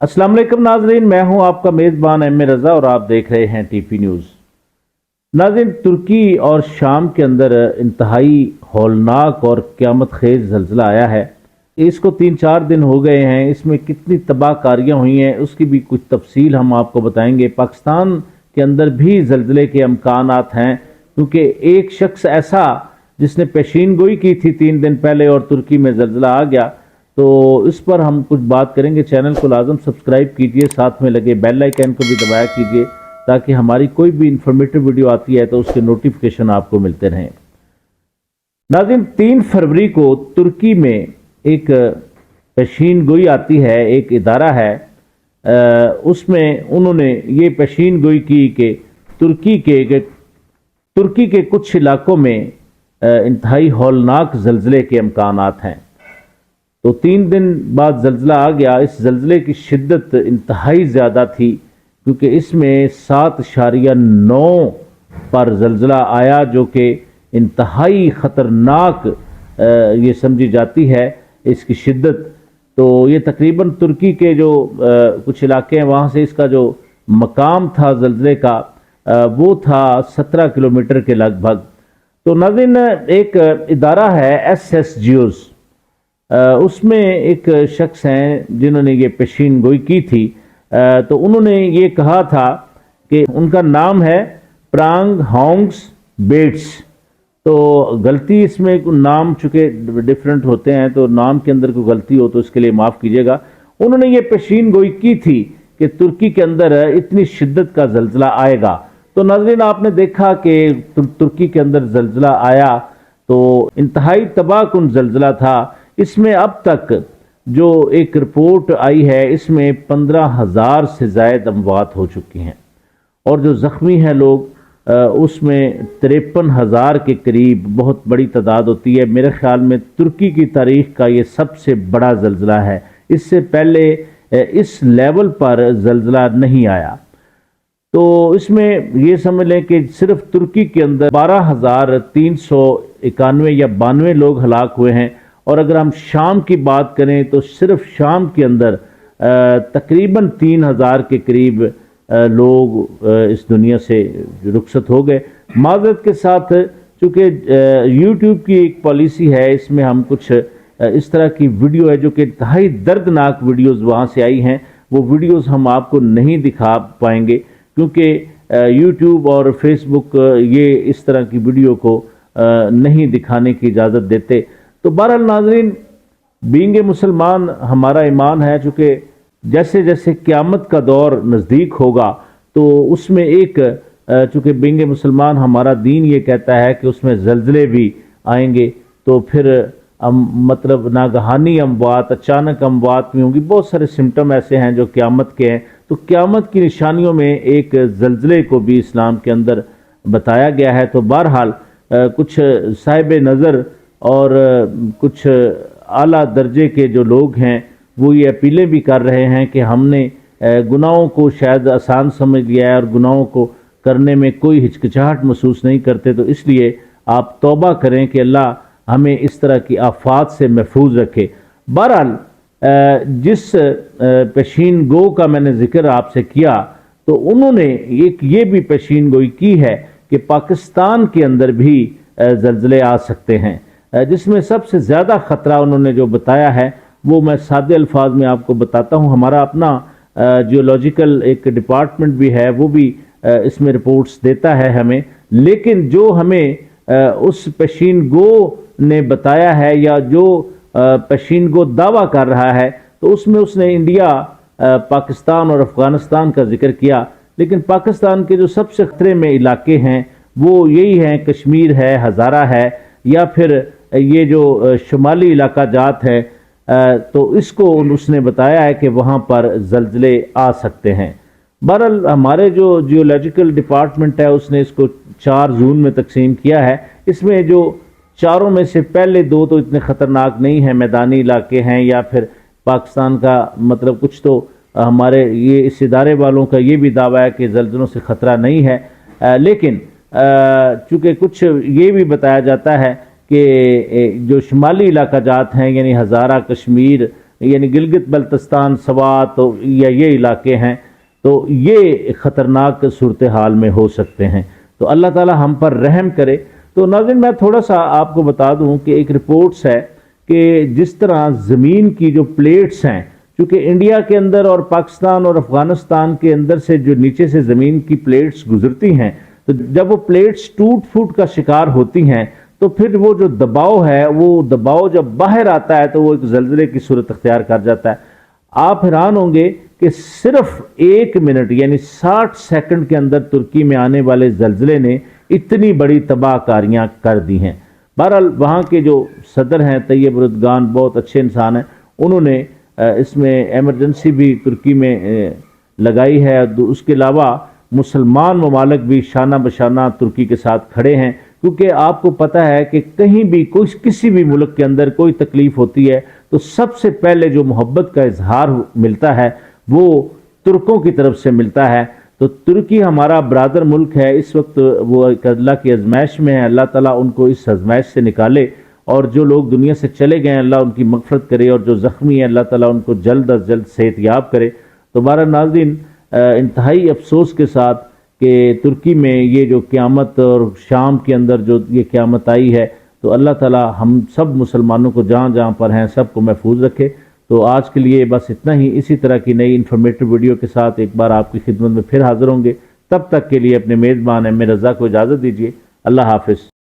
अस्सलाम वालेकुम नाजरीन, मैं हूं आपका मेज़बान एम ए रज़ा और आप देख रहे हैं टीपी न्यूज़। नाज़रीन, तुर्की और शाम के अंदर इंतहाई हौलनाक और क़यामत खेज ज़लज़ला आया है। इसको 3-4 दिन हो गए हैं। इसमें कितनी तबाहकारियाँ हुई हैं उसकी भी कुछ तफसील हम आपको बताएंगे। पाकिस्तान के अंदर भी ज़लज़ले के अमकानात हैं, क्योंकि एक शख्स ऐसा जिसने पेशीन गोई की थी 3 दिन पहले और तुर्की में ज़लज़ला आ गया, तो इस पर हम कुछ बात करेंगे। चैनल को लाजम सब्सक्राइब कीजिए, साथ में लगे बेल आइकन को भी दबाया कीजिए ताकि हमारी कोई भी इंफॉर्मेटिव वीडियो आती है तो उसके नोटिफिकेशन आपको मिलते रहें। नाज़रीन, 3 फरवरी को तुर्की में एक पेशीन गोई आती है, एक इदारा है, उसमें उन्होंने ये पेशीन गोई की कि तुर्की के कुछ इलाकों में इंतहाई हौलनाक ज़लज़ले के अमकानात हैं। तो 3 दिन बाद ज़लज़ला आ गया। इस ज़लज़ले की शिद्दत इंतहाई ज़्यादा थी, क्योंकि इसमें 7.9 पर ज़लज़ला आया, जो कि इंतहाई ख़तरनाक ये समझी जाती है इसकी शिद्दत। तो ये तकरीबन तुर्की के जो कुछ इलाके हैं वहाँ से इसका जो मकाम था ज़लज़ले का वो था 17 किलोमीटर के लगभग। तो नाज़रीन, एक इदारा है SSGOs, उसमें एक शख्स हैं जिन्होंने ये पेशीन गोई की थी। तो उन्होंने ये कहा था कि उनका नाम है प्रांग होंग्स बेट्स। तो गलती इसमें नाम चूँकि डिफरेंट होते हैं तो नाम के अंदर कोई गलती हो तो इसके लिए माफ़ कीजिएगा। उन्होंने ये पेशीन गोई की थी कि तुर्की के अंदर इतनी शिद्दत का ज़लज़ला आएगा। तो नाज़रीन, आपने देखा कि तुर्की के अंदर ज़लज़ला आया तो इंतहाई तबाहकुन ज़लज़ला था। इसमें अब तक जो एक रिपोर्ट आई है, इसमें 15,000 से ज़ायद अमवात हो चुकी हैं और जो ज़ख्मी हैं लोग उसमें 53,000 के करीब बहुत बड़ी तादाद होती है। मेरे ख्याल में तुर्की की तारीख का ये सबसे बड़ा ज़लज़ला है। इससे पहले इस लेवल पर ज़लज़ला नहीं आया। तो इसमें ये समझ लें कि सिर्फ तुर्की के अंदर 12,391 या 92 लोग हलाक हुए हैं। और अगर हम शाम की बात करें तो सिर्फ शाम के अंदर तकरीबन 3,000 के करीब लोग इस दुनिया से रुखसत हो गए। माज़रत के साथ, चूँकि यूट्यूब की एक पॉलिसी है, इसमें हम कुछ इस तरह की वीडियो है जो कि इंतहाई दर्दनाक वीडियोस वहाँ से आई हैं, वो वीडियोस हम आपको नहीं दिखा पाएंगे, क्योंकि यूट्यूब और फेसबुक ये इस तरह की वीडियो को नहीं दिखाने की इजाज़त देते। तो बहरहाल नाज़रीन, बीइंग मुसलमान हमारा ईमान है, चूँकि जैसे जैसे क़यामत का दौर नज़दीक होगा तो उसमें एक चूँकि बीइंग मुसलमान हमारा दीन ये कहता है कि उसमें ज़लज़ले भी आएंगे, तो फिर मतलब नागहानी अमवात, अचानक अमवात भी होंगी। बहुत सारे सिम्टम ऐसे हैं जो क़यामत के हैं। तो क़यामत की निशानियों में एक ज़लज़ले को भी इस्लाम के अंदर बताया गया है। तो बहरहाल कुछ साहिब नज़र और कुछ आला दर्जे के जो लोग हैं वो ये अपीलें भी कर रहे हैं कि हमने गुनाहों को शायद आसान समझ लिया है और गुनाहों को करने में कोई हिचकिचाहट महसूस नहीं करते, तो इसलिए आप तौबा करें कि अल्लाह हमें इस तरह की आफात से महफूज रखे। बहरहाल जिस पेशीन गो का मैंने जिक्र आपसे किया, तो उन्होंने एक ये भी पेशीन गोई की है कि पाकिस्तान के अंदर भी ज़लज़ले आ सकते हैं, जिसमें सबसे ज़्यादा ख़तरा उन्होंने जो बताया है वो मैं सादे अल्फाज में आपको बताता हूँ। हमारा अपना जियोलॉजिकल एक डिपार्टमेंट भी है, वो भी इसमें रिपोर्ट्स देता है हमें, लेकिन जो हमें उस पेशीन गो ने बताया है या जो पेशीन गो दावा कर रहा है, तो उसमें उसने इंडिया, पाकिस्तान और अफ़गानिस्तान का जिक्र किया। लेकिन पाकिस्तान के जो सबसे खतरे में इलाके हैं वो यही हैं, कश्मीर है, हज़ारा है, या फिर ये जो शुमाली इलाका जात है, तो इसको उसने बताया है कि वहाँ पर ज़लज़ले आ सकते हैं। बहरहाल हमारे जो जियोलॉजिकल डिपार्टमेंट है उसने इसको 4 ज़ोन में तकसीम किया है। इसमें जो चारों में से पहले 2 तो इतने ख़तरनाक नहीं हैं, मैदानी इलाके हैं, या फिर पाकिस्तान का मतलब कुछ तो हमारे ये इस इदारे वालों का ये भी दावा है कि ज़लज़लों से ख़तरा नहीं है। लेकिन चूँकि कुछ ये भी बताया जाता है कि जो शुमाली इलाका जात हैं, यानी हज़ारा, कश्मीर یعنی گلگت بلتستان، سوات یا یہ علاقے ہیں، تو یہ خطرناک صورتحال میں ہو سکتے ہیں۔ تو اللہ تعالی ہم پر رحم کرے۔ تو ناظرین، میں تھوڑا سا آپ کو بتا دوں کہ ایک رپورٹس ہے کہ جس طرح زمین کی جو پلیٹس ہیں، چونکہ انڈیا کے اندر اور پاکستان اور افغانستان کے اندر سے جو نیچے سے زمین کی پلیٹس گزرتی ہیں، تو جب وہ پلیٹس ٹوٹ پھوٹ کا شکار ہوتی ہیں تو پھر وہ جو دباؤ ہے، وہ دباؤ جب باہر آتا ہے تو وہ ایک زلزلے کی صورت اختیار کر جاتا ہے۔ آپ حیران ہوں گے کہ صرف 1 منٹ یعنی 60 سیکنڈ کے اندر ترکی میں آنے والے زلزلے نے اتنی بڑی تباہ کاریاں کر دی ہیں۔ بہرحال وہاں کے جو صدر ہیں طیب اردگان بہت اچھے انسان ہیں، انہوں نے اس میں ایمرجنسی بھی ترکی میں لگائی ہے۔ اس کے علاوہ مسلمان ممالک بھی شانہ بشانہ ترکی کے ساتھ کھڑے ہیں، کیونکہ آپ کو پتہ ہے کہ کہیں بھی کسی بھی ملک کے اندر کوئی تکلیف ہوتی ہے تو سب سے پہلے جو محبت کا اظہار ملتا ہے وہ ترکوں کی طرف سے ملتا ہے۔ تو ترکی ہمارا برادر ملک ہے، اس وقت وہ اللہ کی آزمائش میں ہے۔ اللہ تعالیٰ ان کو اس آزمائش سے نکالے، اور جو لوگ دنیا سے چلے گئے اللہ ان کی مغفرت کرے، اور جو زخمی ہیں اللہ تعالیٰ ان کو جلد از جلد صحت یاب کرے۔ تو بہرحال ناظرین، انتہائی افسوس کے ساتھ کہ ترکی میں یہ جو قیامت اور شام کے اندر جو یہ قیامت آئی ہے، تو اللہ تعالیٰ ہم سب مسلمانوں کو جہاں جہاں پر ہیں سب کو محفوظ رکھے۔ تو آج کے لیے بس اتنا ہی۔ اسی طرح کی نئی انفارمیٹو ویڈیو کے ساتھ ایک بار آپ کی خدمت میں پھر حاضر ہوں گے۔ تب تک کے لیے اپنے میزبان احمد رضا کو اجازت دیجیے۔ اللہ حافظ۔